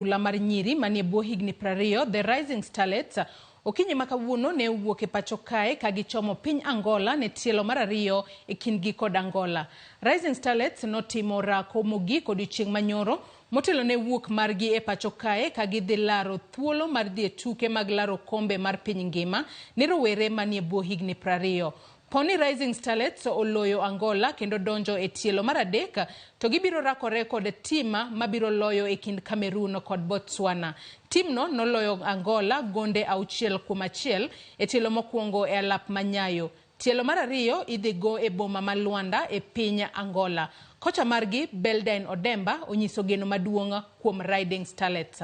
Mar nyiri manie bwo higni 20, The Rising Starlets okinyi makawuono ne owuok e pacho kae ka gichomo piny Angola ne tielo mar ariyo e kindgi kod Angola. Rising Starlets notimo Ramogi odiochieng' manyoro motelo ne wuok margi e pacho kae ka gidhi laro thuolo mar dhi e tuke mag laro kombe mar piny ngima ni rowere manie bwo higni 20. Poni Rising Starlets oloyo Angola kendo donjo e tielo mar adek to gibiro rakore kod tima mabiro loyo e kind Cameroon kod Botswana. Timno noloyo Angola gonde 6-1 e tielo mokwongo e alap manyayo. Tielo mar ariyo idhi go e boma ma Luanda e piny Angola. Kocha margi Beldine Odemba onyiso geno maduong' kuom Rising Starlets.